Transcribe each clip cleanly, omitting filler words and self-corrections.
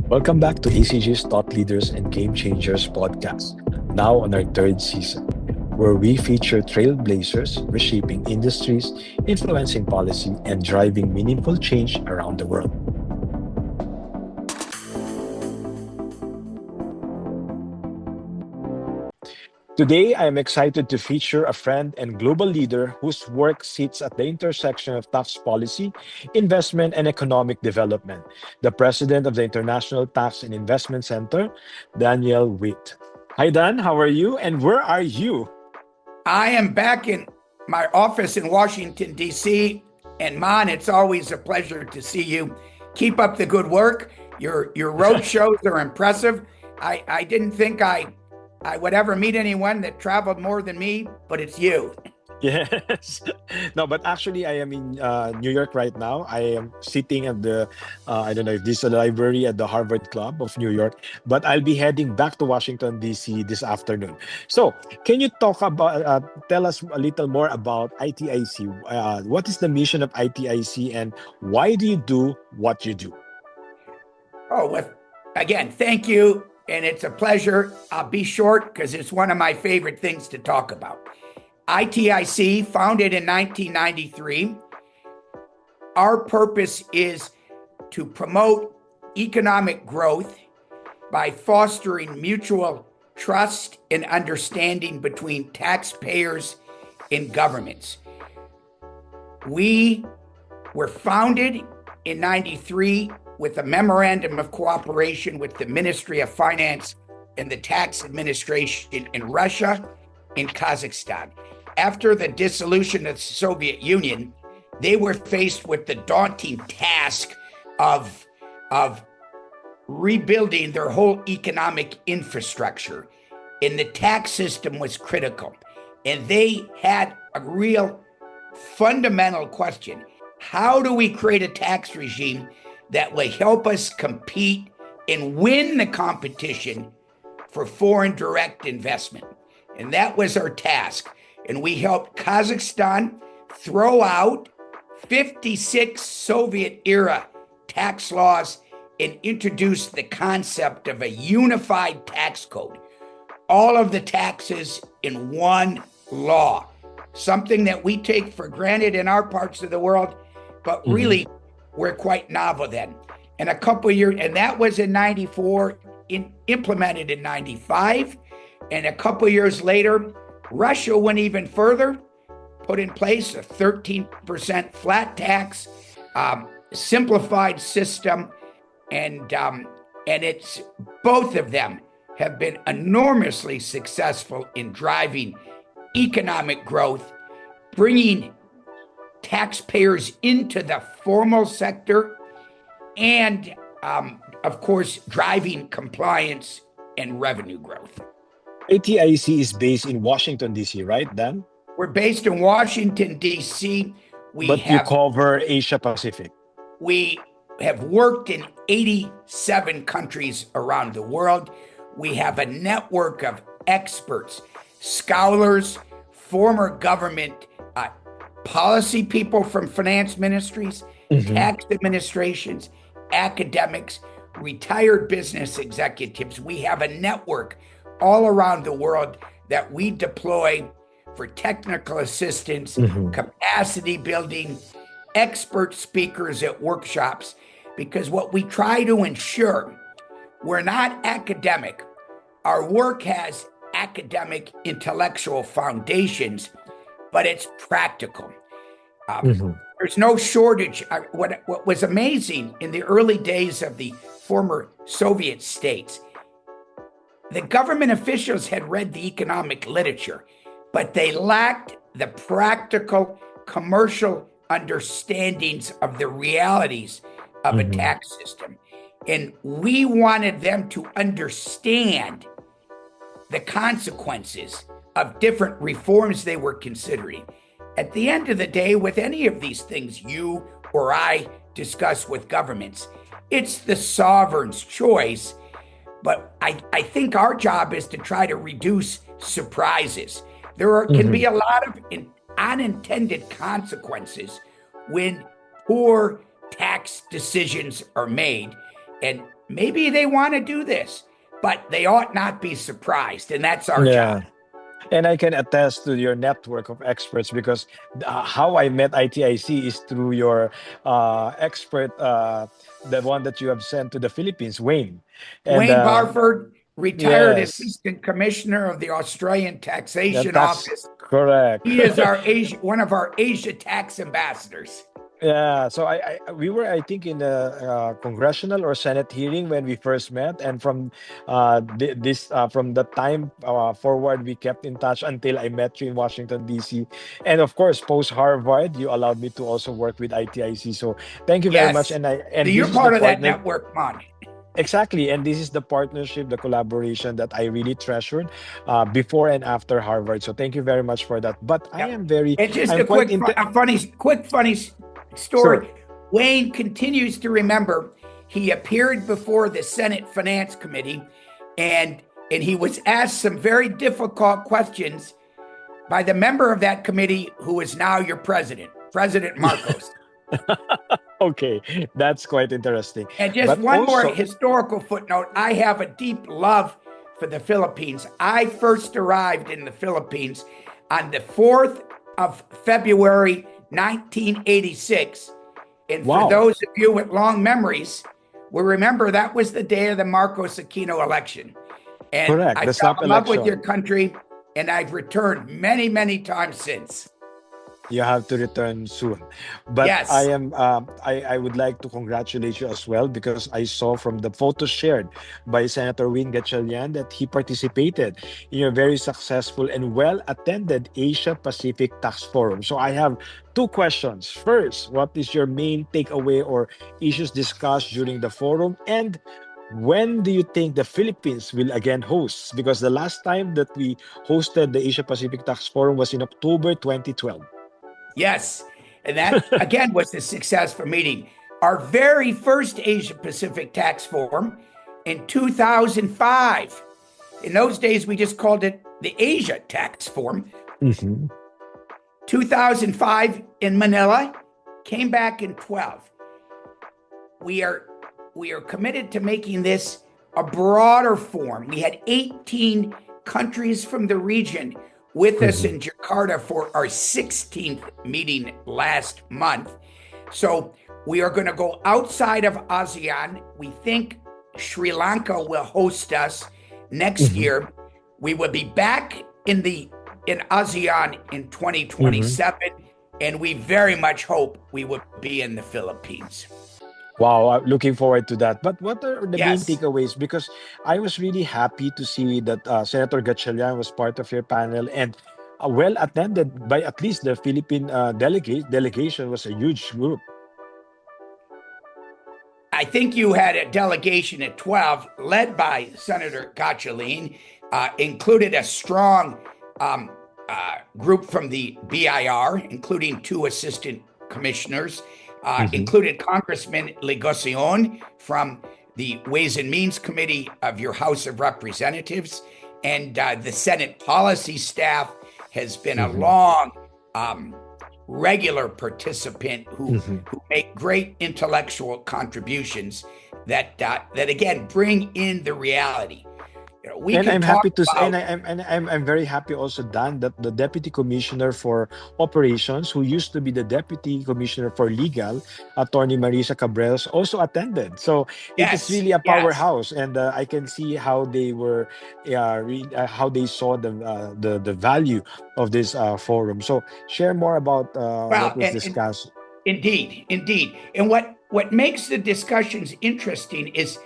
Welcome back to ACG's Thought Leaders and Game Changers podcast, now on our third season, where we feature trailblazers reshaping industries, influencing policy, and driving meaningful change around the world. Today, I am excited to feature a friend and global leader whose work sits at the intersection of tax policy, investment, and economic development, the president of the International Tax and Investment Center, Daniel Witt. Hi, Dan. How are you? And where are you? I am back in my office in Washington, D.C. And Mon, it's always a pleasure to see you. Keep up the good work. Your road shows are impressive. I didn't think I would ever meet anyone that traveled more than me, but it's you. Yes. No, but actually, I am in New York right now. I am sitting at I don't know if this is a library at the Harvard Club of New York, but I'll be heading back to Washington, D.C. this afternoon. So, can you tell us a little more about ITIC? What is the mission of ITIC and why do you do what you do? Oh, well, again, thank you. And it's a pleasure. I'll be short because it's one of my favorite things to talk about. ITIC, founded in 1993, our purpose is to promote economic growth by fostering mutual trust and understanding between taxpayers and governments. We were founded in 93 with a memorandum of cooperation with the Ministry of Finance and the Tax Administration in Russia and Kazakhstan. After the dissolution of the Soviet Union, they were faced with the daunting task of rebuilding their whole economic infrastructure. And the tax system was critical. And they had a real fundamental question. How do we create a tax regime that will help us compete and win the competition for foreign direct investment? And that was our task. And we helped Kazakhstan throw out 56 Soviet-era tax laws and introduce the concept of a unified tax code. All of the taxes in one law, something that we take for granted in our parts of the world, but really were quite novel then. And a couple of years, and that was in 94, implemented in 95. And a couple of years later, Russia went even further, put in place a 13% flat tax, simplified system, and it's both of them have been enormously successful in driving economic growth, bringing taxpayers into the formal sector, and of course, driving compliance and revenue growth. ITIC is based in Washington, D.C., right, Dan? We're based in Washington, D.C. But you cover Asia Pacific. We have worked in 87 countries around the world. We have a network of experts, scholars, former government policy people from finance ministries, tax administrations, academics, retired business executives. We have a network all around the world that we deploy for technical assistance, capacity building, expert speakers at workshops, because what we try to ensure, we're not academic. Our work has academic intellectual foundations, but it's practical. There's no shortage. What was amazing in the early days of the former Soviet states, the government officials had read the economic literature, but they lacked the practical commercial understandings of the realities of a tax system. And we wanted them to understand the consequences of different reforms they were considering. At the end of the day, with any of these things you or I discuss with governments, it's the sovereign's choice. But I think our job is to try to reduce surprises. There can be a lot of unintended consequences when poor tax decisions are made. And maybe they want to do this, but they ought not be surprised. And that's our Yeah. job. And I can attest to your network of experts because how I met ITIC is through your expert, the one that you have sent to the Philippines, Wayne. And Wayne Barford, retired yes, assistant commissioner of the Australian Taxation that's Office. correct. He is our Asia, one of our Asia tax ambassadors. Yeah, so we were, I think, in a congressional or Senate hearing when we first met, and from this from the time forward, we kept in touch until I met you in Washington D.C. And of course, post Harvard, you allowed me to also work with ITIC. So thank you very much. Yes. And So this you're is the part of that partner. network, Mon. Exactly, and this is the partnership, the collaboration that I really treasured before and after Harvard. So thank you very much for that. But Yep. And just I'm a quite funny sure. story. Wayne continues to remember he appeared before the Senate Finance Committee, and he was asked some very difficult questions by the member of that committee who is now your president, President Marcos. Okay, that's quite interesting. And just But one more also, historical footnote. I have a deep love for the Philippines. I first arrived in the Philippines on the 4th of February, 1986. And for wow, those of you with long memories, will remember that was the day of the Marcos Aquino election. And correct, I the fell snap in love with your election. country, and I've returned many, many times since. You have to return soon. But Yes, I would like to congratulate you as well because I saw from the photos shared by Senator Win Gatchalian that he participated in a very successful and well-attended Asia Pacific Tax Forum. So I have two questions. First, what is your main takeaway or issues discussed during the forum? And when do you think the Philippines will again host? Because the last time that we hosted the Asia Pacific Tax Forum was in October 2012. yes. And that, again, was a successful meeting. Our very first Asia Pacific Tax Forum in 2005. In those days, we just called it the Asia Tax Forum. Mhm. 2005 in Manila, came back in 12. We are committed to making this a broader forum. We had 18 countries from the region with us Mhm. in Jakarta for our 16th meeting last month. So we are going to go outside of ASEAN. We think Sri Lanka will host us next Mhm. year. We will be back in ASEAN in Mhm. 2027, and we very much hope we will be in the Philippines. Wow, looking forward to that. But what are the main Yes. takeaways? Because I was really happy to see that Senator Gatchalian was part of your panel and well attended by at least the Philippine delegation was a huge group. I think you had a delegation at 12 led by Senator Gachalin, included a strong group from the BIR, including two assistant commissioners, Mhm. included Congressman Legosion from the Ways and Means Committee of your House of Representatives, and the Senate policy staff has been a Mhm. long um, regular participant Mhm. who make great intellectual contributions that again bring in the reality. You know, we And can I'm talk happy to say, about I'm very happy also, Dan, that the Deputy Commissioner for Operations, who used to be the Deputy Commissioner for Legal, Attorney Marisa Cabreros, also attended. So it is yes, really a yes. powerhouse, and I can see how they were, how they saw the value of this forum. So share more about what Well, was and discussed. indeed, indeed. And what makes the discussions interesting is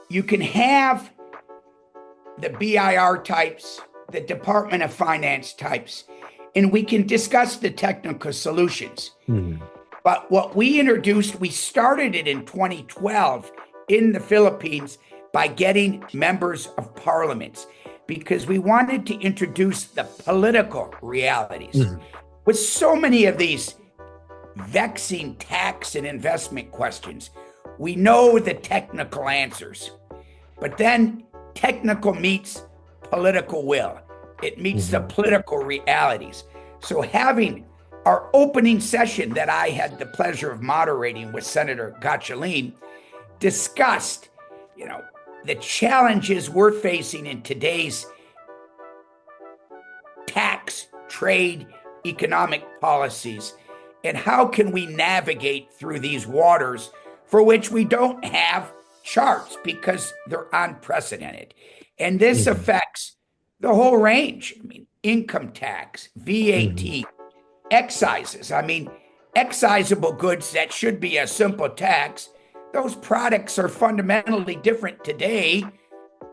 you can have the BIR types, the Department of Finance types, and we can discuss the technical solutions. Mhm. But what we introduced, we started it in 2012 in the Philippines by getting members of parliaments because we wanted to introduce the political realities. Mhm. With so many of these vexing tax and investment questions, we know the technical answers, but then technical meets political will. It meets the Mhm. political realities. So having our opening session that I had the pleasure of moderating with Senator Gachalin discussed you know, the challenges we're facing in today's tax, trade, economic policies, and how can we navigate through these waters for which we don't have charts because they're unprecedented. And this Mm-hmm. affects the whole range. I mean, income tax, Mm-hmm. VAT, excises. I mean, excisable goods that should be a simple tax, those products are fundamentally different today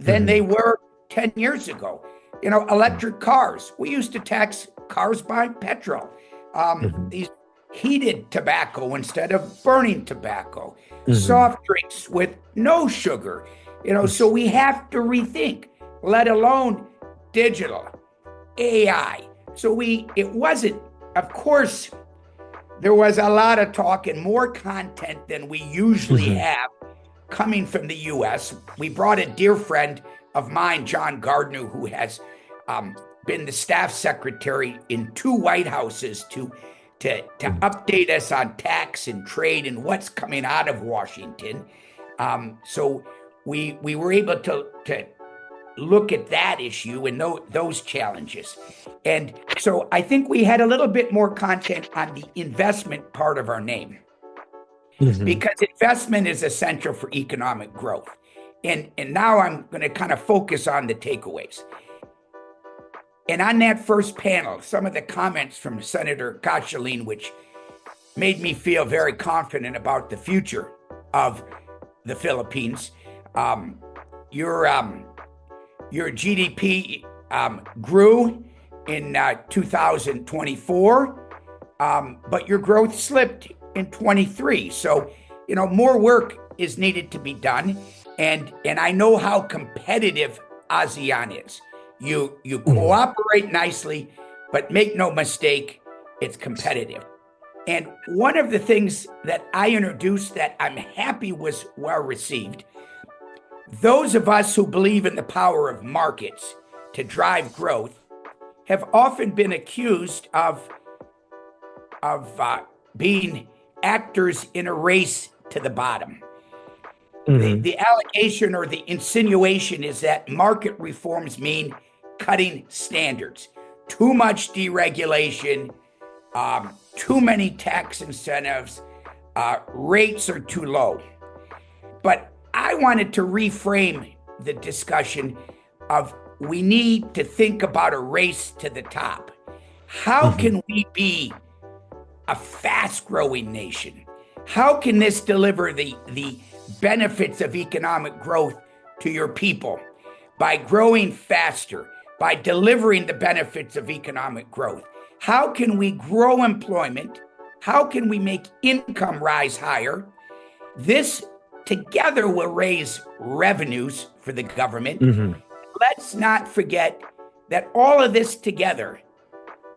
than Mm-hmm. they were 10 years ago. You know, electric cars, we used to tax cars by petrol. Mm-hmm. These heated tobacco instead of burning tobacco, Mm-hmm. soft drinks with no sugar. You know, so we have to rethink, let alone digital, AI. So it wasn't, of course, there was a lot of talk and more content than we usually Mm-hmm. have coming from the US. We brought a dear friend of mine, John Gardner, who has been the staff secretary in 2 White Houses to update us on tax and trade and what's coming out of Washington. So we were able to look at that issue and those challenges. And so I think we had a little bit more content on the investment part of our name, Mm-hmm. because investment is essential for economic growth. And now I'm going to kind of focus on the takeaways. And on that first panel, some of the comments from Senator Gachaline, which made me feel very confident about the future of the Philippines. Your GDP grew in 2024, but your growth slipped in 23. So, you know, more work is needed to be done. And I know how competitive ASEAN is. You Mm-hmm. cooperate nicely, but make no mistake, it's competitive. And one of the things that I introduced that I'm happy was well received, those of us who believe in the power of markets to drive growth have often been accused of being actors in a race to the bottom. Mm-hmm. The allegation or the insinuation is that market reforms mean cutting standards, too much deregulation, too many tax incentives, rates are too low. But I wanted to reframe the discussion of we need to think about a race to the top. How Mm-hmm. can we be a fast-growing nation? How can this deliver the benefits of economic growth to your people? By growing faster, by delivering the benefits of economic growth. How can we grow employment? How can we make income rise higher? This together will raise revenues for the government. Mm-hmm. Let's not forget that all of this together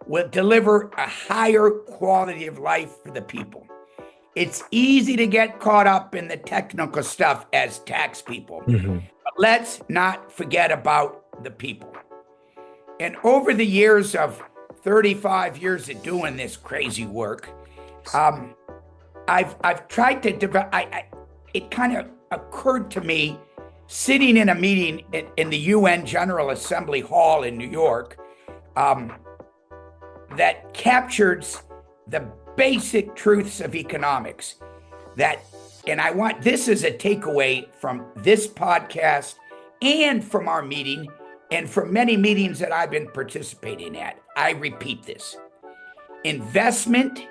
will deliver a higher quality of life for the people. It's easy to get caught up in the technical stuff as tax people, Mm-hmm. but let's not forget about the people. And over the years of 35 years of doing this crazy work, I've tried to develop. It kind of occurred to me sitting in a meeting in the UN General Assembly Hall in New York, that captures the basic truths of economics. And I want this as a takeaway from this podcast and from our meeting and from many meetings that I've been participating at. I repeat this: investment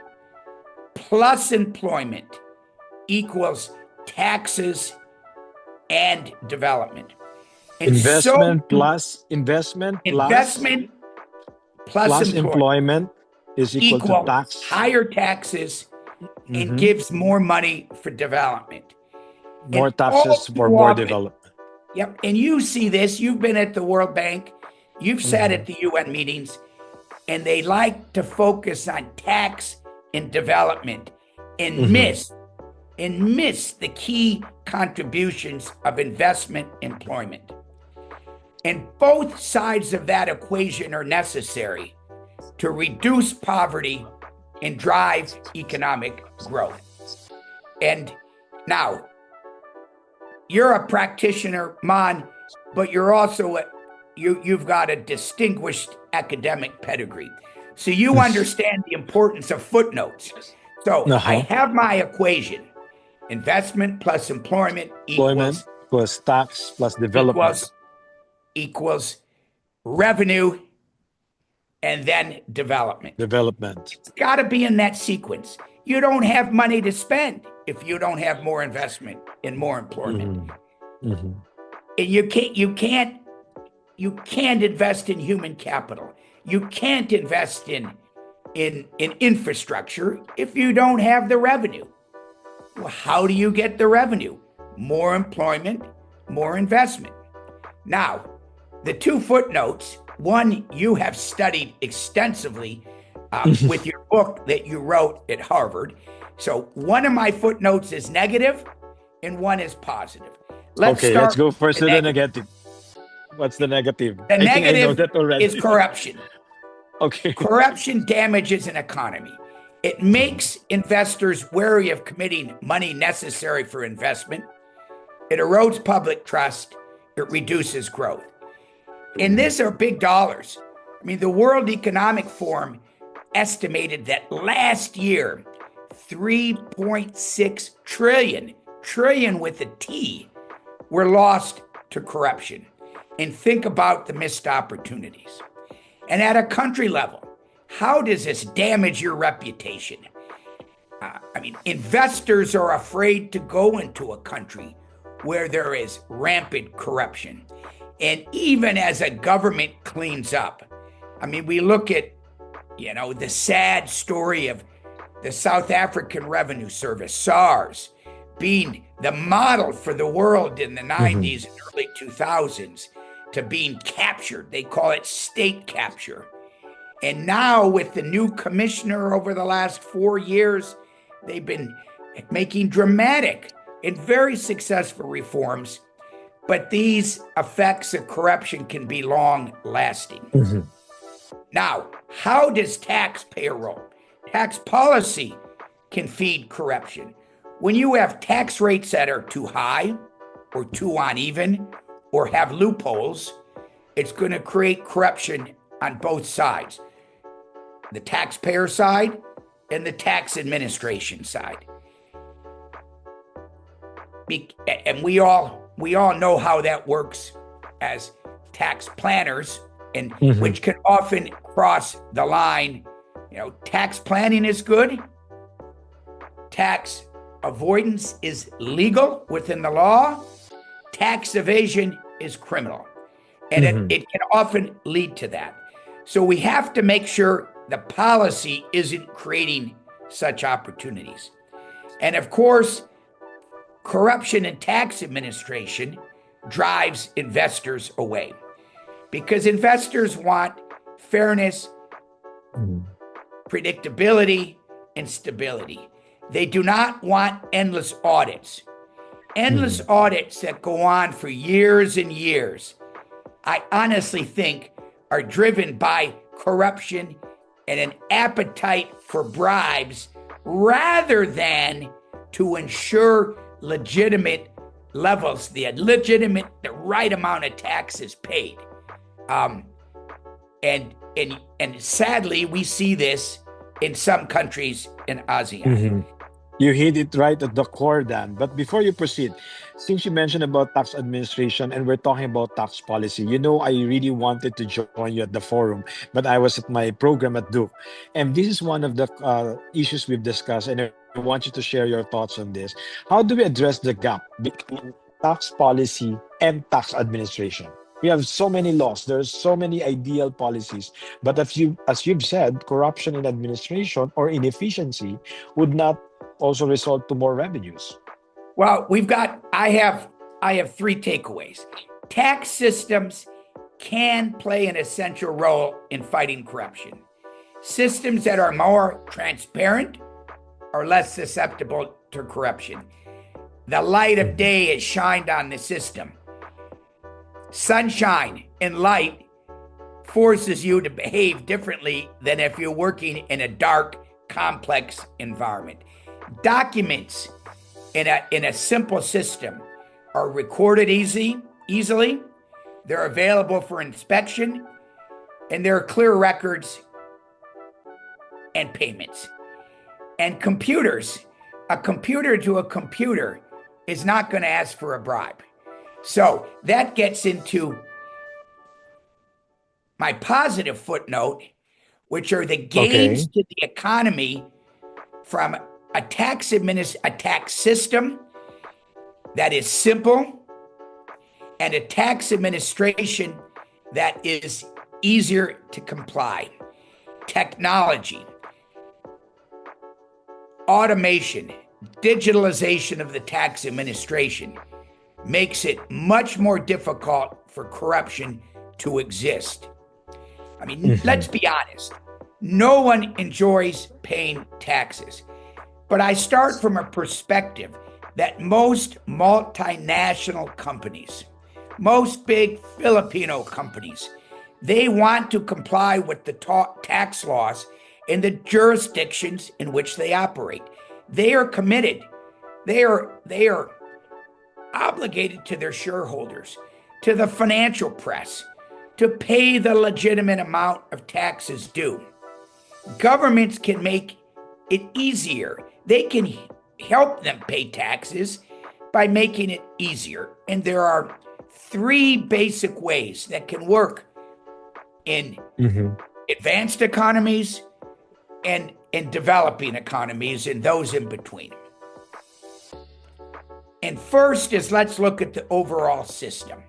plus employment equals taxes and development. And so Investment investment plus plus employment employment is equal to equal tax. higher taxes and Mm-hmm. gives more money for development. More And all taxes for too more often, development. yep, and you see this, you've been at the World Bank, you've sat Mm-hmm. at the UN meetings, and they like to focus on tax and development and Mm-hmm. miss the key contributions of investment employment. And both sides of that equation are necessary to reduce poverty and drive economic growth. And now, you're a practitioner, Mon, but you're also you've got a distinguished academic pedigree. So you understand the importance of footnotes. So I Uh-huh. have my equation. Investment plus employment Employment equals plus tax plus development. equals equals revenue and then development. Development. It's got to be in that sequence. You don't have money to spend if you don't have more investment and more employment. Mm-hmm. And you can't invest in human capital. You can't invest in infrastructure if you don't have the revenue. Well, how do you get the revenue? More employment, more investment. Now, the two footnotes, one you have studied extensively with your book that you wrote at Harvard. So one of my footnotes is negative and one is positive. Let's Okay, let's start go with first the to the negative. negative. What's the negative? The I think I know negative that is already. corruption. Okay. Corruption damages an economy. It makes investors wary of committing money necessary for investment. It erodes public trust. It reduces growth. And these are big dollars. I mean, the World Economic Forum estimated that last year, 3.6 trillion with a T, were lost to corruption. And think about the missed opportunities. And at a country level, how does this damage your reputation? Investors are afraid to go into a country where there is rampant corruption. And even as a government cleans up, we look at, the sad story of the South African Revenue Service, SARS, being the model for the world in the 90s and early 2000s to being captured. They call it state capture. And now with the new commissioner over the last 4 years, they've been making dramatic and very successful reforms. But these effects of corruption can be long lasting. Now, how does taxpayer roll? Tax policy can feed corruption. When you have tax rates that are too high or too uneven or have loopholes, it's going to create corruption on both sides, the taxpayer side and the tax administration side. And we all know how that works as tax planners, and which can often cross the line. Tax planning is good. Tax avoidance is legal within the law. Tax evasion is criminal. And it can often lead to that. So we have to make sure the policy isn't creating such opportunities. And of course, corruption in tax administration drives investors away because investors want fairness, predictability, and stability. They do not want endless audits. Endless audits that go on for years and years, I honestly think are driven by corruption and an appetite for bribes rather than to ensure legitimate levels, the right amount of taxes paid. And sadly, we see this in some countries in ASEAN. You hit it right at the core, Dan. But before you proceed, since you mentioned about tax administration and we're talking about tax policy, I really wanted to join you at the forum, but I was at my program at Duke. And this is one of the issues we've discussed, and I want you to share your thoughts on this. How do we address the gap between tax policy and tax administration? We have so many laws, there's so many ideal policies, but as you've said, corruption in administration or inefficiency would not also result to more revenues. Well, I have three takeaways. Tax systems can play an essential role in fighting corruption. Systems that are more transparent are less susceptible to corruption. The light of day is shined on the system. Sunshine and light forces you to behave differently than if you're working in a dark, complex environment. Documents in a simple system are recorded easily. They're available for inspection, and there are clear records and payments. And computers, a computer to a computer is not going to ask for a bribe. So that gets into my positive footnote, which are the gains Okay. to the economy from a tax system that is simple and a tax administration that is easier to comply. Technology, automation, digitalization of the tax administration makes it much more difficult for corruption to exist. I mean, let's be honest. No one enjoys paying taxes. But I start from a perspective that most multinational companies, most big Filipino companies, they want to comply with the tax laws in the jurisdictions in which they operate. They are committed. They are obligated to their shareholders, to the financial press, to pay the legitimate amount of taxes due. Governments can make it easier. They can help them pay taxes by making it easier. And there are three basic ways that can work in advanced economies and in developing economies and those in between. And first is, let's look at the overall system.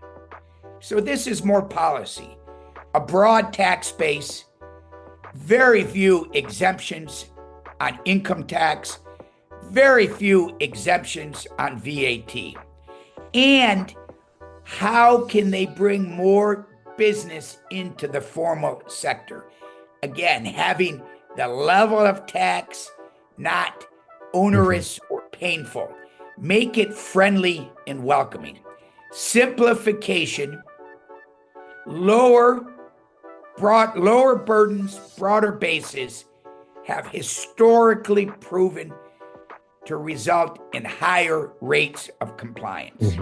So this is more policy, a broad tax base, very few exemptions on income tax, very few exemptions on VAT. And how can they bring more business into the formal sector? Again, having the level of tax not onerous or painful. Make it friendly and welcoming. Simplification, lower burdens, broader bases have historically proven to result in higher rates of compliance.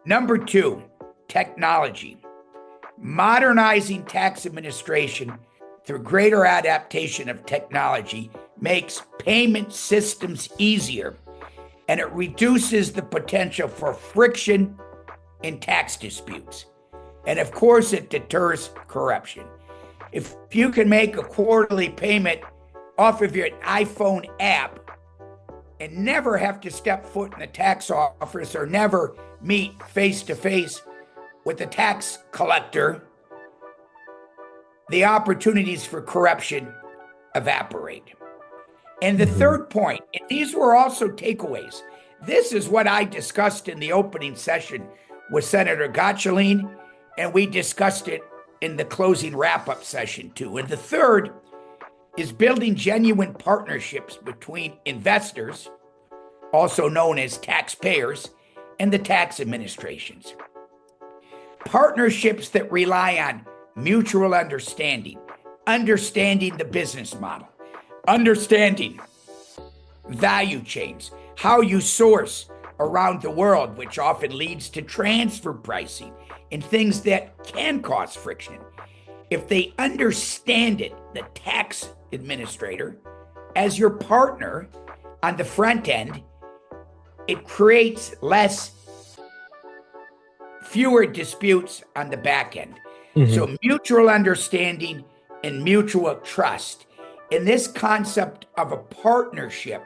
Number two, technology. Modernizing tax administration through greater adaptation of technology makes payment systems easier, and it reduces the potential for friction in tax disputes. And of course, it deters corruption. If you can make a quarterly payment off of your iPhone app and never have to step foot in the tax office or never meet face to face with the tax collector, the opportunities for corruption evaporate. And the third point, and these were also takeaways. This is what I discussed in the opening session with Senator Gottschalk, and we discussed it in the closing wrap-up session too. And the third is building genuine partnerships between investors, also known as taxpayers, and the tax administrations. Partnerships that rely on mutual understanding the business model, understanding value chains, how you source around the world, which often leads to transfer pricing and things that can cause friction. If they understand it, the tax administrator, as your partner on the front end, it creates fewer disputes on the back end. So mutual understanding and mutual trust. And this concept of a partnership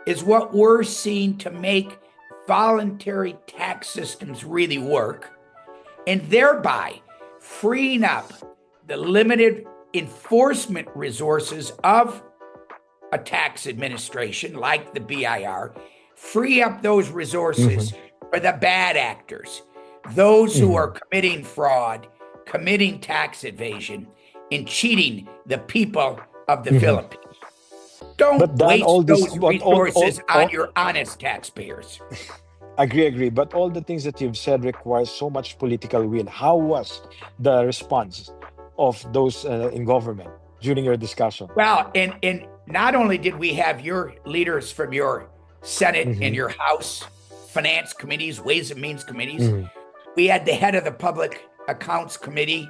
is what we're seeing to make voluntary tax systems really work, and thereby freeing up the limited enforcement resources of a tax administration like the BIR, free up those resources for the bad actors, those who are committing fraud, committing tax evasion, and cheating the people of the Philippines. Don't But Dan, waste all this, those resources on your honest taxpayers. agree. But all the things that you've said requires so much political will. How was the response of those in government during your discussion? Well, and not only did we have your leaders from your Senate and your House finance committees, ways and means committees. Mhm. We had the head of the Public Accounts Committee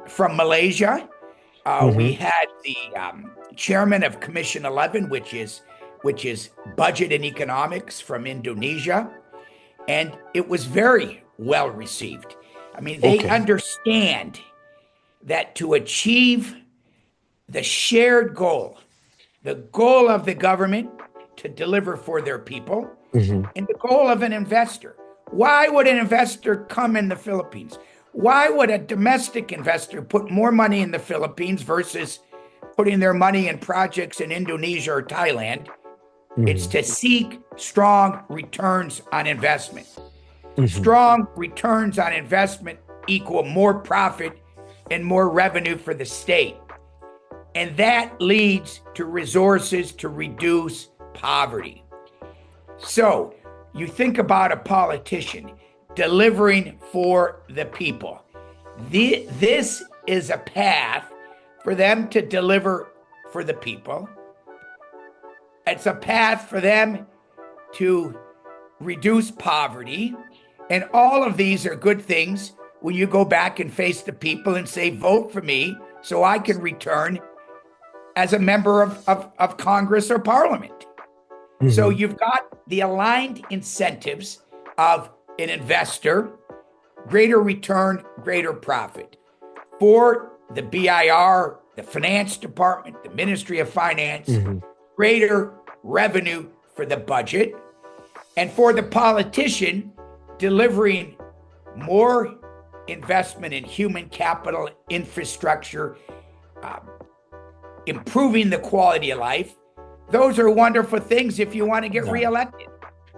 from Malaysia. We Mhm. had the chairman of Commission 11, which is budget and economics, from Indonesia, and it was very well received. I mean, they Okay. understand that to achieve the shared goal, the goal of the government to deliver for their people, Mhm. and the goal of an investor. Why would an investor come in the Philippines? Why would a domestic investor put more money in the Philippines versus putting their money in projects in Indonesia or Thailand? It's Mhm. to seek strong returns on investment. Mhm. Strong returns on investment equal more profit and more revenue for the state. And that leads to resources to reduce poverty. So you think about a politician delivering for the people. This is a path for them to deliver for the people. It's a path for them to reduce poverty. And all of these are good things when you go back and face the people and say, vote for me so I can return as a member of Congress or Parliament. So Mhm. you've got the aligned incentives of an investor, greater return, greater profit. For the BIR, the finance department, the Ministry of Finance, Mhm. greater revenue for the budget. And for the politician, delivering more investment in human capital, infrastructure, um, improving the quality of life. Those are wonderful things if you want to get Yeah. reelected.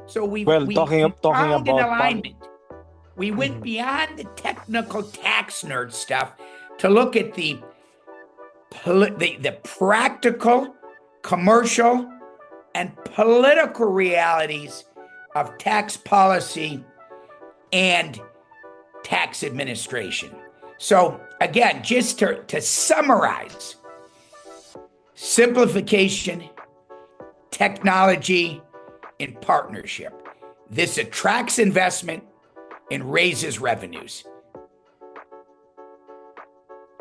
So Well, we talking found an about alignment. We went Mhm. beyond the technical tax nerd stuff to look at the practical, commercial, and political realities of tax policy and tax administration. So again, just to summarize, simplification, technology, and partnership. This attracts investment and raises revenues.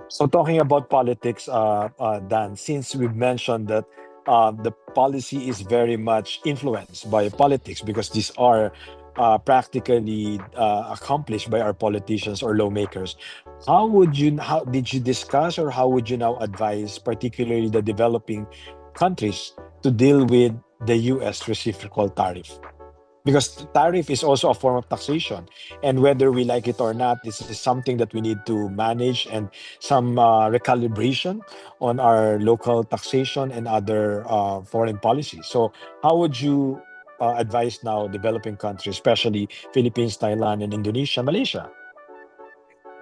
So talking about politics, Dan, since we've mentioned that the policy is very much influenced by politics because these are practically accomplished by our politicians or lawmakers. How did you discuss or how would you now advise, particularly the developing countries, to deal with the U.S. reciprocal tariff? Because tariff is also a form of taxation, and whether we like it or not, this is something that we need to manage, and some recalibration on our local taxation and other foreign policies. So how would you advise now developing countries, especially Philippines, Thailand, and Indonesia, Malaysia?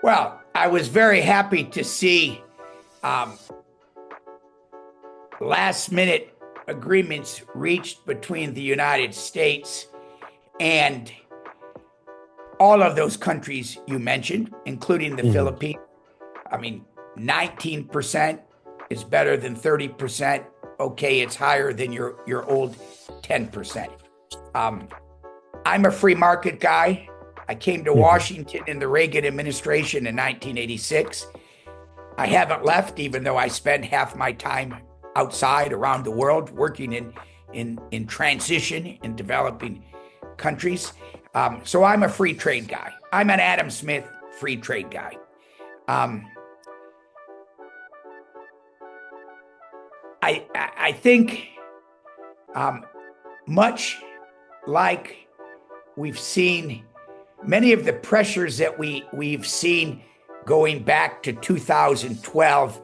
Well, I was very happy to see um, last minute agreements reached between the United States and all of those countries you mentioned, including the Mhm. Philippines. I mean, 19% is better than 30%. Okay, it's higher than your old 10%. Um, I'm a free market guy. I came to Mhm. Washington in the Reagan administration in 1986. I haven't left, even though I spend half my time outside around the world working in transition in developing countries. So I'm a free trade guy. I'm an Adam Smith free trade guy. Um, I think um, much like we've seen many of the pressures that we've seen going back to 2012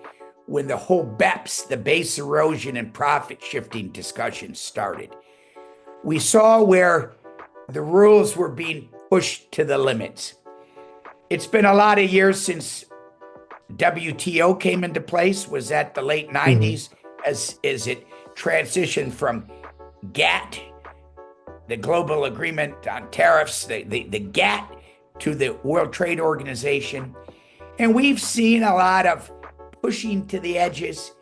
when the whole BEPS, the base erosion and profit shifting discussion started. We saw where the rules were being pushed to the limits. It's been a lot of years since WTO came into place, was that the late Mhm. 90s, as it transitioned from GATT, the Global Agreement on Tariffs, the GATT, to the World Trade Organization. And we've seen a lot of pushing to the edges,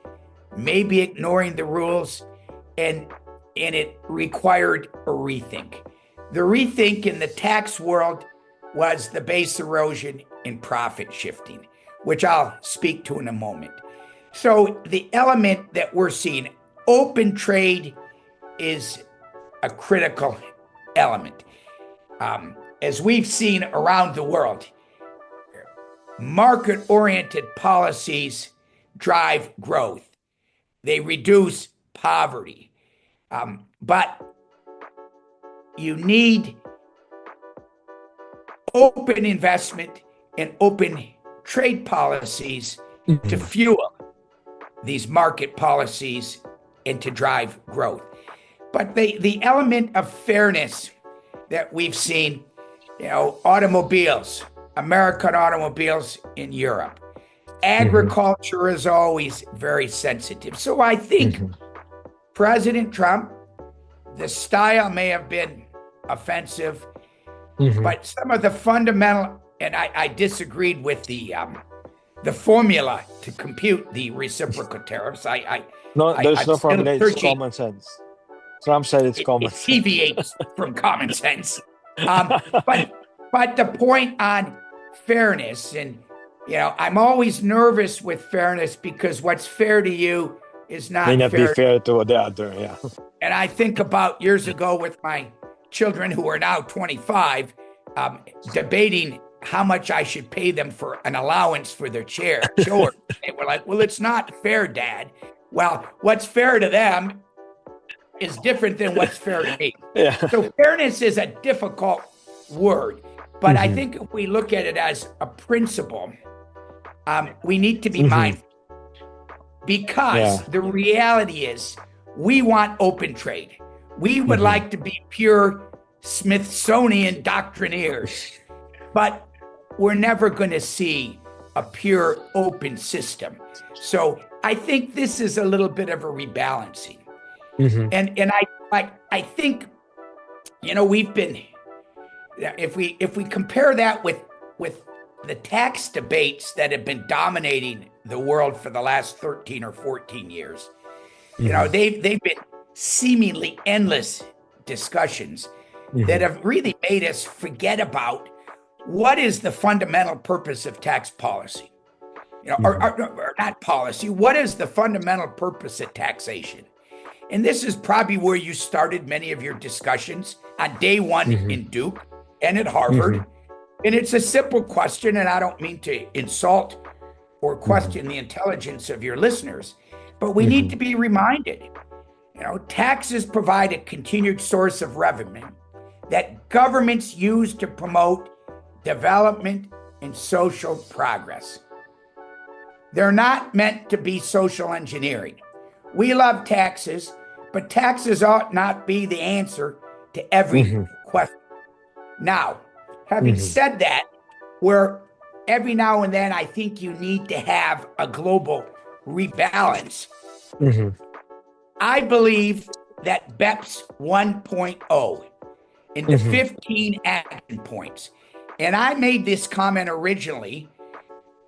maybe ignoring the rules, and it required a rethink. The rethink in the tax world was the base erosion and profit shifting, which I'll speak to in a moment. So the element that we're seeing, open trade, is a critical element. As we've seen around the world, market-oriented policies drive growth. They reduce poverty. But you need open investment and open trade policies to fuel these market policies and to drive growth. But the element of fairness that we've seen, automobiles, American automobiles in Europe, agriculture is always very sensitive. So I think President Trump, the style may have been offensive, but some of the fundamental, and I disagreed with the formula to compute the reciprocal tariffs. No, there's I'm no still formula. It's searching. common sense. Trump said it's common It sense. deviates from common sense. But the point on fairness, and I'm always nervous with fairness because what's fair to you is not May not be fair. fair to the other. Yeah. And I think about years ago with my children who are now 25, debating how much I should pay them for an allowance for their chore. They were like, well, it's not fair, Dad. Well, what's fair to them is different than what's fair to me. Yeah. So fairness is a difficult word, but I think if we look at it as a principle, we need to be mindful, because the reality is we want open trade. We would like to be pure Smithsonian doctrinaires, but we're never going to see a pure open system. So I think this is a little bit of a rebalancing. And I think, we've been, if we compare that with the tax debates that have been dominating the world for the last 13 or 14 years, they've been seemingly endless discussions that have really made us forget about what is the fundamental purpose of tax policy, or not policy. What is the fundamental purpose of taxation? And this is probably where you started many of your discussions on day one in Duke and at Harvard. And it's a simple question, and I don't mean to insult or question the intelligence of your listeners, but we need to be reminded, taxes provide a continued source of revenue that governments use to promote development and social progress. They're not meant to be social engineering. We love taxes, but taxes ought not be the answer to every question. Now, having said that, where every now and then I think you need to have a global rebalance, I believe that BEPS 1.0 in the 15 action points, and I made this comment originally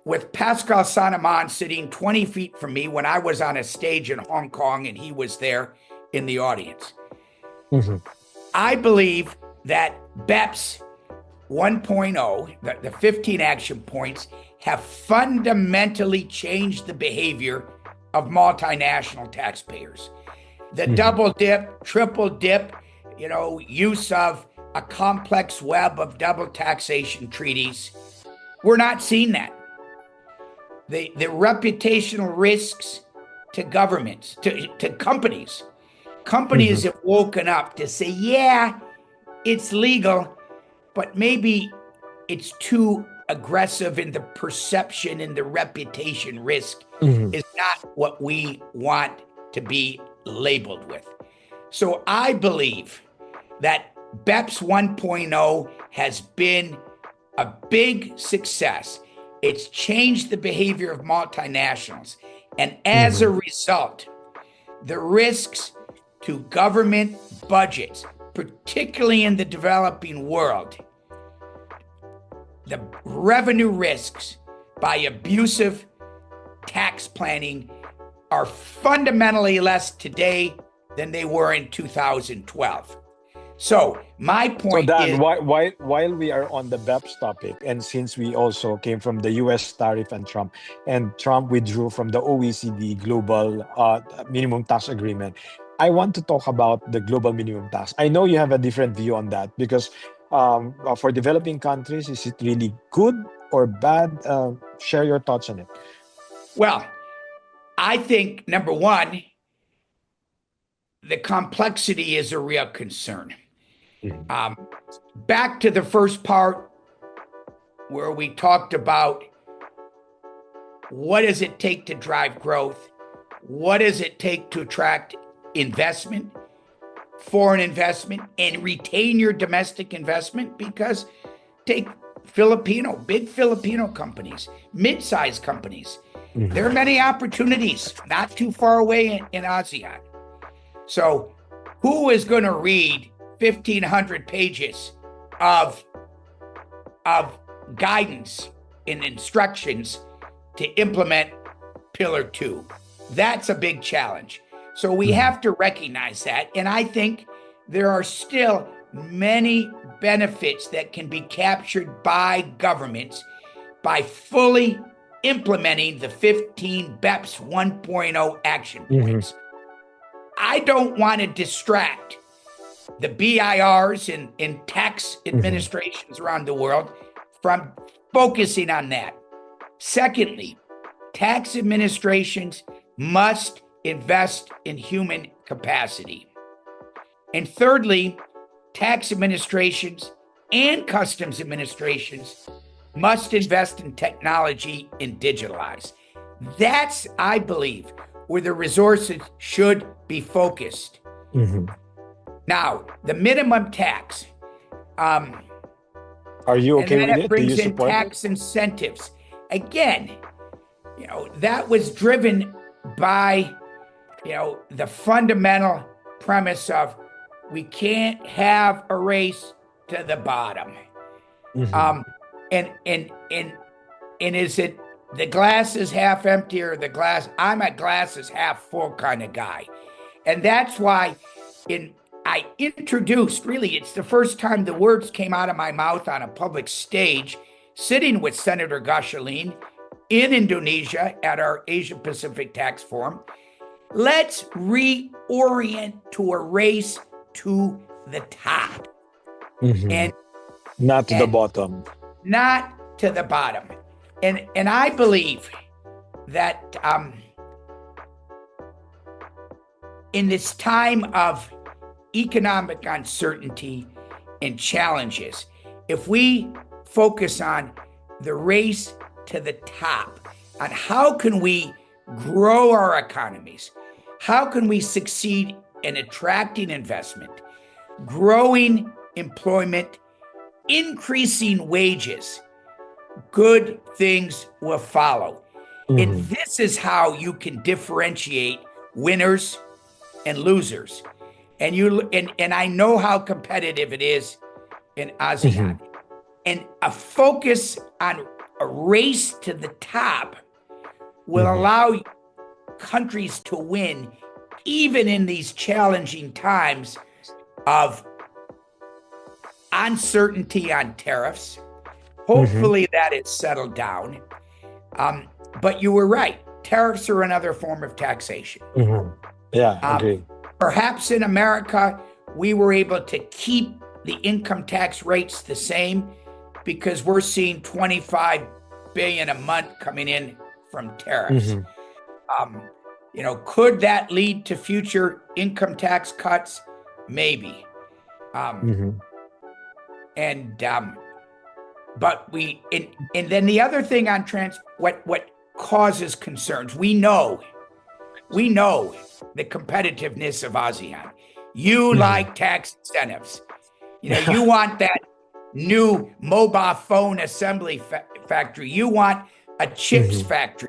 with Pascal Saint-Amand sitting 20 feet from me when I was on a stage in Hong Kong and he was there in the audience. I believe that BEPS 1.0, the 15 action points, have fundamentally changed the behavior of multinational taxpayers. The double dip, triple dip, use of a complex web of double taxation treaties, we're not seeing that. The reputational risks to governments, to companies. Companies have woken up to say, yeah, it's legal, but maybe it's too aggressive, and the perception and the reputation risk is not what we want to be labeled with. So I believe that BEPS 1.0 has been a big success. It's changed the behavior of multinationals. And as a result, the risks to government budgets, particularly in the developing world, the revenue risks by abusive tax planning are fundamentally less today than they were in 2012. So my So point Dan, is, while we are on the BEPS topic, and since we also came from the U.S. tariff and Trump withdrew from the OECD global minimum tax agreement, I want to talk about the global minimum tax. I know you have a different view on that because for developing countries, is it really good or bad? Share your thoughts on it. well, I think number one, the complexity is a real concern. Mhm. Um, Back to the first part where we talked about what does it take to drive growth? What does it take to attract investment, foreign investment, and retain your domestic investment? Because take big Filipino companies, mid-sized companies. There are Mhm. many opportunities not too far away in ASEAN. So, who is going to read 1,500 pages of of guidance and instructions to implement Pillar 2? That's a big challenge. So we Mhm. have to recognize that. And I think there are still many benefits that can be captured by governments by fully implementing the 15 BEPS 1.0 action Mhm. points. I don't want to distract the BIRs and tax Mhm. administrations around the world from focusing on that. Secondly, tax administrations must invest in human capacity. And thirdly, tax administrations and customs administrations must invest in technology and digitalize. That's, I believe, where the resources should be focused. Mhm. Now, the minimum tax, um, Are you and okay then with it it? Do you brings in support it? tax incentives. Again, that was driven by, the fundamental premise of we can't have a race to the bottom. Mhm. Um, and is it the glass is half empty or the glass? I'm a glass is half full kind of guy, and that's why in I introduced, really, it's the first time the words came out of my mouth on a public stage, sitting with Senator Gashalin in Indonesia at our Asia Pacific Tax Forum. Let's reorient to a race to the top Mhm. and Not to the and bottom. not to the bottom. And I believe that in this time of economic uncertainty and challenges, if we focus on the race to the top, on how can we grow our economies, how can we succeed in attracting investment, growing employment, increasing wages, good things will follow. And Mhm. this is how you can differentiate winners and losers. And I know how competitive it is in ASEAN. Mhm. And a focus on a race to the top will Mhm. allow countries to win even in these challenging times of uncertainty on tariffs. Mhm. Hopefully that is settled down. But you were right. Tariffs are another form of taxation. Mhm. Yeah, Um, agree. Perhaps in America, we were able to keep the income tax rates the same because we're seeing 25 billion a month coming in from tariffs. Mhm. Um, could that lead to future income tax cuts? Maybe. Um, Mhm. and but and then the other thing on what causes concerns, we know the competitiveness of ASEAN. You Mhm. like tax incentives. You want that new mobile phone assembly factory. You want a chips Mhm. factory.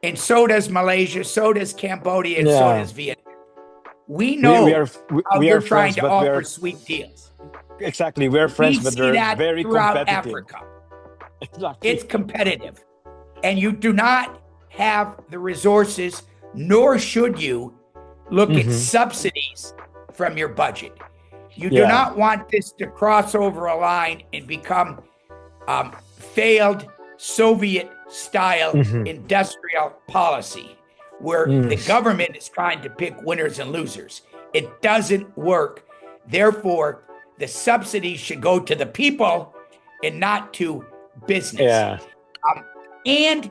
And so does Malaysia, so does Cambodia, and so Yeah. does Vietnam. We We know are how we you're are trying friends, to but we offer are sweet deals. exactly we are We friends, but see we're that very throughout competitive. Africa. It's Exactly. competitive. And you do not have the resources, nor should you look at Mhm. subsidies from your budget. You do Yeah. not want this to cross over a line and become failed Soviet-style Hmm. industrial policy, where Mm. the government is trying to pick winners and losers. It doesn't work. Therefore, the subsidies should go to the people and not to business. Yeah. And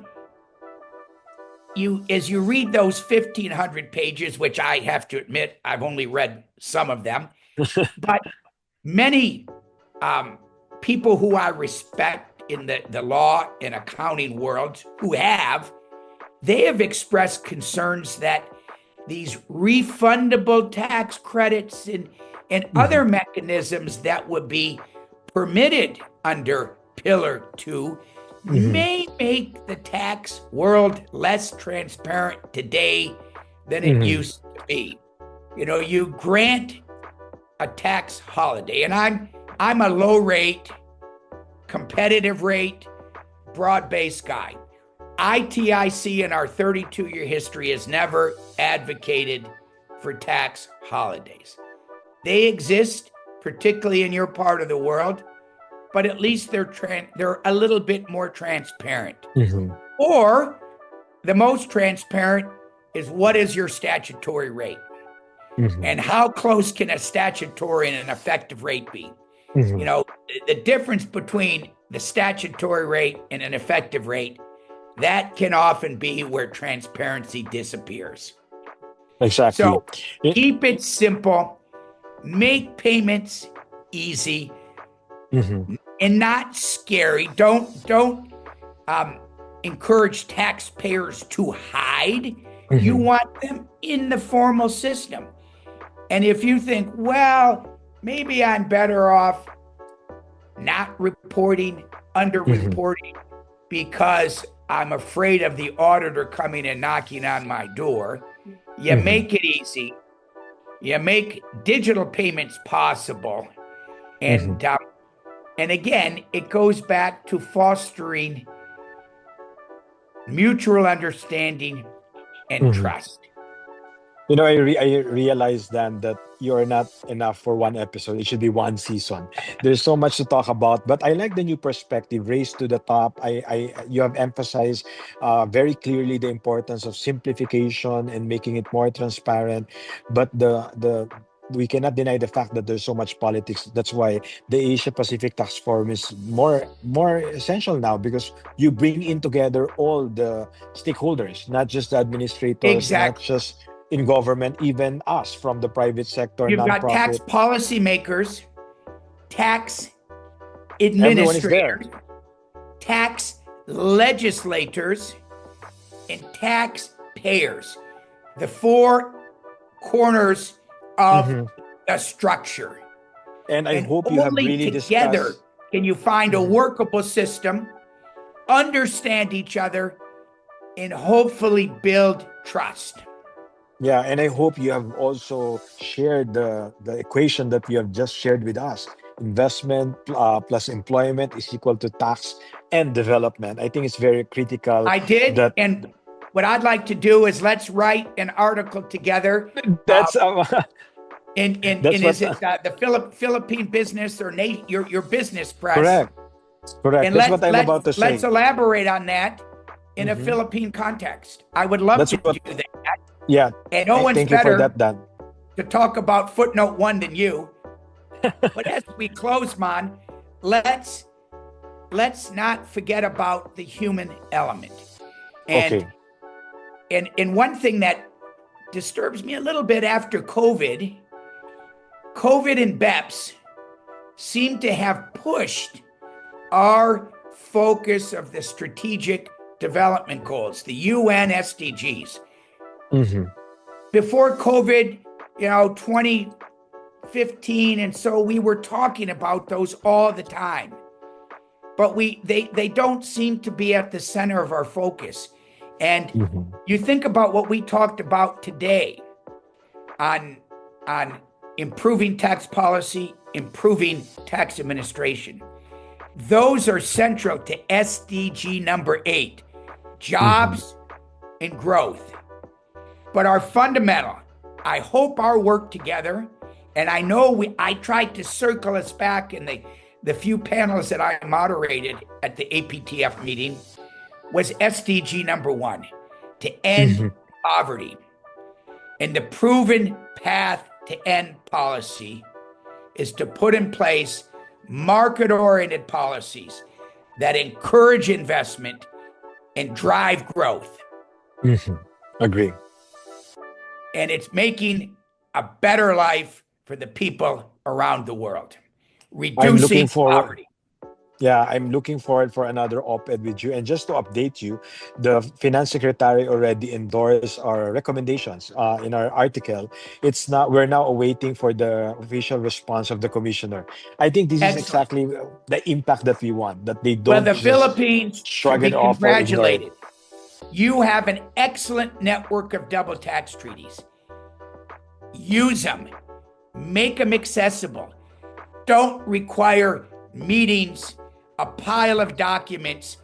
as you read those 1,500 pages, which I have to admit, I've only read some of them, but many people who I respect in the law and accounting world they have expressed concerns that these refundable tax credits and Hmm. other mechanisms that would be permitted under Pillar 2 Hmm. may make the tax world less transparent today than it Hmm. used to be. You grant a tax holiday, and I'm a low rate, competitive rate, broad-based guy. ITIC in our 32-year history has never advocated for tax holidays. They exist, particularly in your part of the world, but at least they're a little bit more transparent. Hmm. Or the most transparent is, what is your statutory rate? Hmm. And how close can a statutory and an effective rate be? Hmm. The difference between the statutory rate and an effective rate, that can often be where transparency disappears. Exactly. So keep it simple, make payments easy Hmm. and not scary. Don't encourage taxpayers to hide. You Hmm. want them in the formal system. And if you think, well, maybe I'm better off not reporting, Hmm. underreporting, because I'm afraid of the auditor coming and knocking on my door, you Hmm. make it easy. You make digital payments possible. Hmm. And again, it goes back to fostering mutual understanding and Hmm. trust. I realized then that you're not enough for one episode. It should be one season. There's so much to talk about, but I like the new perspective, race to the top. You have emphasized very clearly the importance of simplification and making it more transparent. But the we cannot deny the fact that there's so much politics. That's why the Asia Pacific Task Forum is more essential now, because you bring in together all the stakeholders, not just the administrators, not Exactly. just in government, even us from the private sector, You've got tax nonprofit. policymakers, tax Everyone is there. administrators, tax legislators, and taxpayers. The four corners of Hmm. the structure. And I And hope you have only really together discussed. can you find a Mhm. workable system, understand each other, and hopefully build trust. Yeah, and I hope you have also shared the equation that you have just shared with us. Investment plus employment is equal to tax and development. I think it's very critical I did. that And what I'd like to do is let's write an article together. Uh, that's and that's what is it the Philippine business or your business press? correct. Correct. And That's what I'm about to let's say. elaborate on that in a Hmm. Philippine context. I would love That's to what. do that. Yeah. And no one's Thank you for better that, Dan. to talk about footnote 1 than you. But as we close, Mon, let's not forget about the human element. And Okay. one thing that disturbs me a little bit after COVID and BEPS seem to have pushed our focus of the strategic development goals, the UN SDGs. Hmm. Before COVID, 2015, and so we were talking about those all the time. But they don't seem to be at the center of our focus. And Hmm. you think about what we talked about today on improving tax policy, improving tax administration. Those are central to SDG number 8, Hmm. jobs and growth. But our fundamental, I hope our work together And I know I tried to circle us back in the few panels that I moderated at the APTF meeting was SDG number 1, to end Mhm. poverty. And the proven path to end policy is to put in place market-oriented policies that encourage investment and drive growth. Mhm. Agree. And it's making a better life for the people around the world, I'm looking reducing forward. poverty. Yeah, I'm looking forward for another op-ed with you. And just to update you, the finance secretary already endorsed our recommendations in our article. It's not. We're now awaiting for the official response of the commissioner. I think this is Excellent. exactly the impact that we want. That they Well, don't the just Philippines should shrug be it off or ignore it. congratulated. You have an excellent network of double tax treaties. Use them, make them accessible. Don't require meetings, a pile of documents.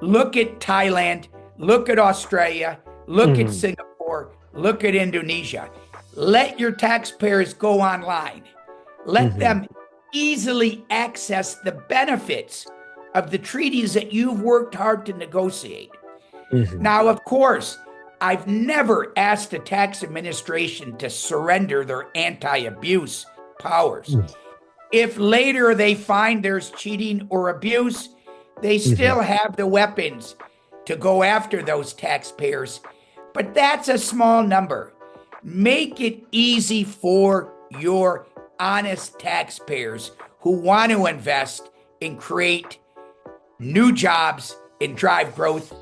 Look at Thailand, look at Australia, look at Mhm. Singapore, look at Indonesia. Let your taxpayers go online. Let Mhm. them easily access the benefits of the treaties that you've worked hard to negotiate. Mhm. Now, of course, I've never asked the tax administration to surrender their anti abuse powers. Mhm. If later they find there's cheating or abuse, they Mhm. still have the weapons to go after those taxpayers. But that's a small number. Make it easy for your honest taxpayers who want to invest and create new jobs and drive growth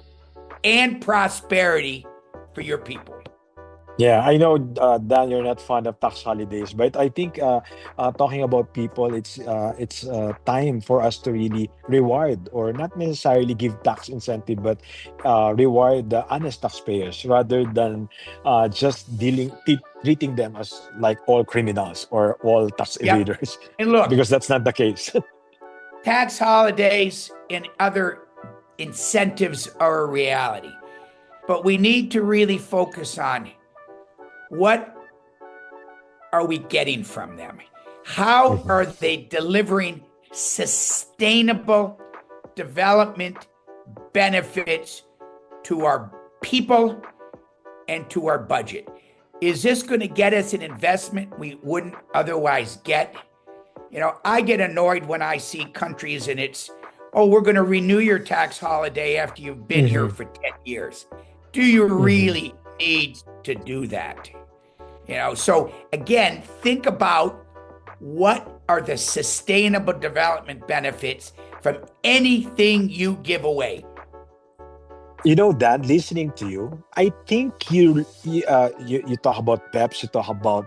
and prosperity for your people. Yeah, I know, Dan, you're not fond of tax holidays, but I think talking about people, it's time for us to really reward, or not necessarily give tax incentive, but reward the honest taxpayers rather than just treating them as like all criminals or all tax Yep. evaders, And look, because that's not the case. tax holidays and other incentives are a reality, but we need to really focus on what are we getting from them? How Mhm. are they delivering sustainable development benefits to our people and to our budget? Is this going to get us an investment we wouldn't otherwise get? I get annoyed when I see countries and it's, oh, we're going to renew your tax holiday after you've been here Mhm. for 10 years. Do you Mhm. really need to do that? So again, think about what are the sustainable development benefits from anything you give away. Dan, listening to you, I think you talk about PEPs, you talk about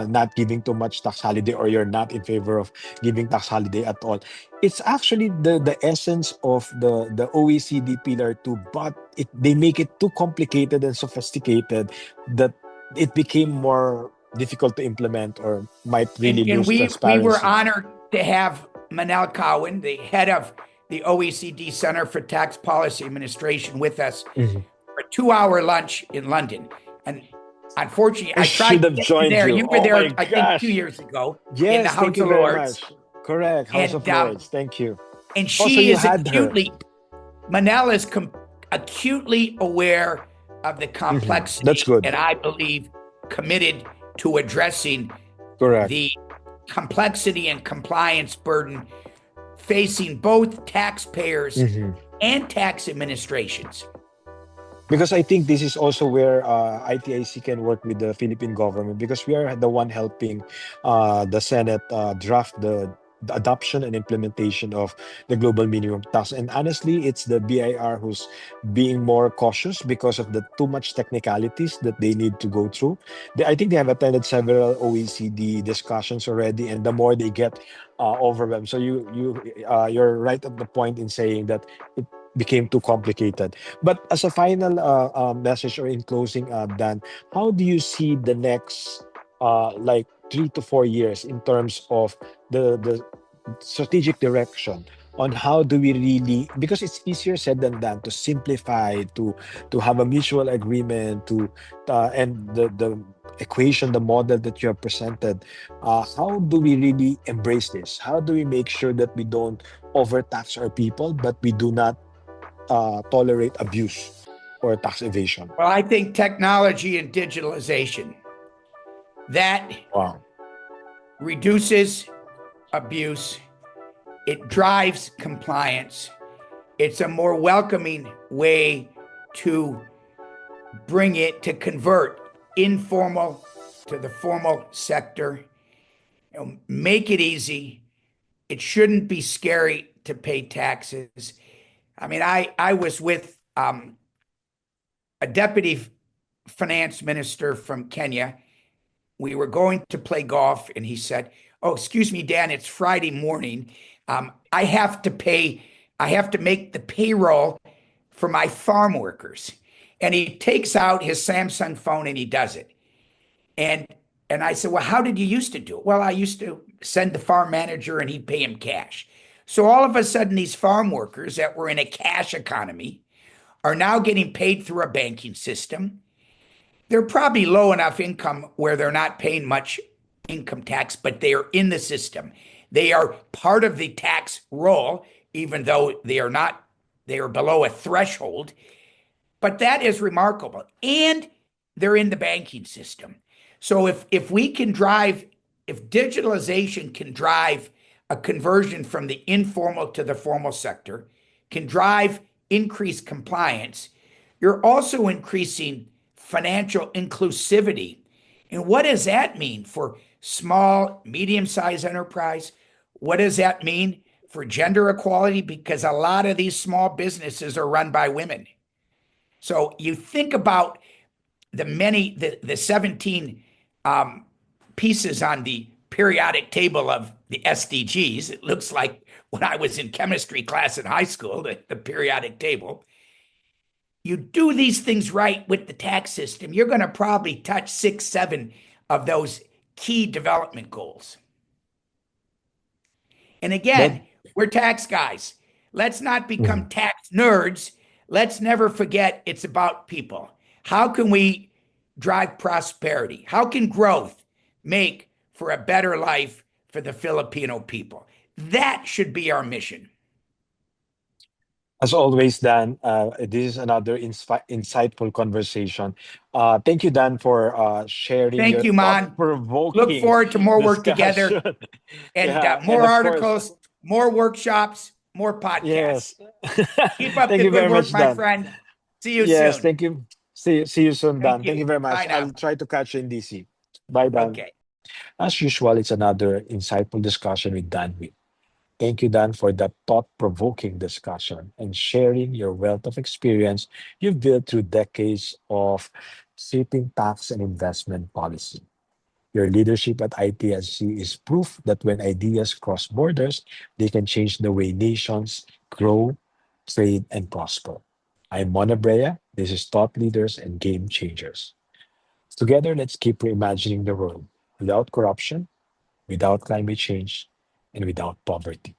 not giving too much tax holiday, or you're not in favor of giving tax holiday at all. It's actually the essence of the OECD Pillar 2, but they make it too complicated and sophisticated that it became more difficult to implement or might And, really and lose we were transparency. honored to have Manal Cowan, the head of the OECD Center for Tax Policy Administration, with us Mhm. for a 2 hour lunch in London. And unfortunately, I I tried should to have get you joined there. you. You were Oh my there, I think, two gosh. years ago in the Yes, thank House you of very Lords. much. Correct. House And of Lords. Thank you. and Oh, so she you is had her. Manel is acutely aware of the That's complexity, good. and I believe committed to addressing Correct. the complexity and compliance burden facing both taxpayers Mhm. and tax administrations. Because I think this is also where ITIC can work with the Philippine government, because we are the one helping the Senate draft the adoption and implementation of the global minimum tax. And honestly, it's the BIR who's being more cautious because of the too much technicalities that they need to go through. I think they have attended several OECD discussions already, and the more they get overwhelmed. So you're right at the point in saying that it became too complicated. But as a final message, or in closing, Dan, how do you see the next like 3 to 4 years in terms of the strategic direction on how do we really, because it's easier said than done, to simplify, to have a mutual agreement, to and the equation, the model that you have presented, how do we really embrace this? How do we make sure that we don't overtax our people, but we do not tolerate abuse or tax evasion? Well, I think technology and digitalization that Wow. reduces abuse, it drives compliance. It's a more welcoming way to bring it to convert informal to the formal sector. Make it easy. It shouldn't be scary to pay taxes. I mean, I was with a deputy finance minister from Kenya. We were going to play golf, and he said, "Oh, excuse me, Dan, it's Friday morning. I have to pay, I have to make the payroll for my farm workers." And he takes out his Samsung phone and he does it. And and I said, "Well, how did you used to do it?" "Well, I used to send the farm manager and he'd pay him cash." So all of a sudden, these farm workers that were in a cash economy are now getting paid through a banking system. They're probably low enough income where they're not paying much income tax, but they are in the system. They are part of the tax roll, even though they are not, they are below a threshold. But that is remarkable. And they're in the banking system. So if we can drive, if digitalization can drive a conversion from the informal to the formal sector, can drive increased compliance, you're also increasing financial inclusivity. And what does that mean for small, medium-sized enterprise? What does that mean for gender equality? Because a lot of these small businesses are run by women. So you think about the 17 pieces on the periodic table of the SDGs. It looks like when I was in chemistry class in high school, the periodic table. You do these things right with the tax system, you're going to probably touch 6, 7 of those key development goals. And That again, we're tax guys. Let's not become Mhm. tax nerds. Let's never forget it's about people. How can we drive prosperity? How can growth make for a better life for the Filipino people? That should be our mission. As always, Dan, this is another insightful conversation. Thank you, Dan, for sharing Thank your you, Mon. Look thought-provoking forward to more work together discussion. and Yeah, and more of course, articles, more workshops, more podcasts. yes. Keep up Thank the you good very work, much, my Dan. friend. See you Yes, soon. thank you. See you soon, Thank Dan. Thank you you. very Bye much. now. I'll try to catch you in DC. Bye, Dan. Okay. As usual, it's another insightful discussion with Dan Witt. Thank you, Dan, for that thought provoking discussion and sharing your wealth of experience you've built through decades of shaping tax and investment policy. Your leadership at ITSC is proof that when ideas cross borders, they can change the way nations grow, trade, and prosper. I'm Mon Abrea. This is Thought Leaders and Game Changers. Together, let's keep reimagining the world without corruption, without climate change, and without poverty.